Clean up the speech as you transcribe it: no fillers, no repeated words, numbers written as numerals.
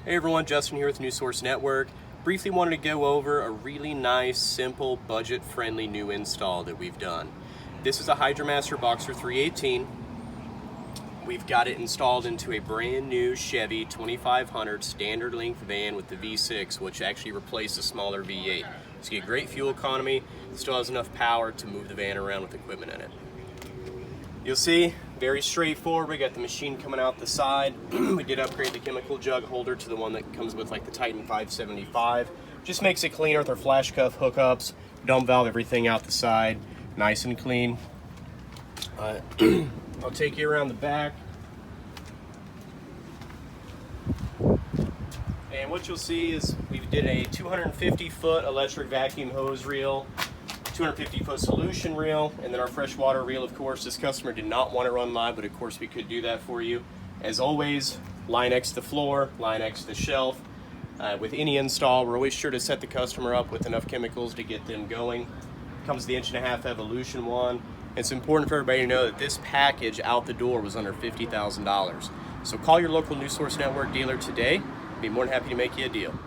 Hey everyone, Justin here with New Source Network. Briefly wanted to go over a really nice, simple, budget-friendly new install that we've done. This is a HydroMaster Boxer 318. We've got it installed into a brand new Chevy 2500 standard length van with the V6, which actually replaced the smaller V8. So you get great fuel economy, still has enough power to move the van around with equipment in it. You'll see, very straightforward. We got the machine coming out the side. We did upgrade the chemical jug holder to the one that comes with like the Titan 575. Just makes it cleaner with our flash cuff hookups, dump valve, everything out the side, nice and clean. I'll take you around the back. And what you'll see is we did a 250-foot electric vacuum hose reel, 250-foot solution reel, and then our freshwater reel. Of course, this customer did not want to run live, but of course we could do that for you. As always, line next to the floor, line next to the shelf. With any install, we're always sure to set the customer up with enough chemicals to get them going. Comes the 1.5-inch Evolution one. It's important for everybody to know that this package out the door was under $50,000. So call your local New Source Network dealer today. Be more than happy to make you a deal.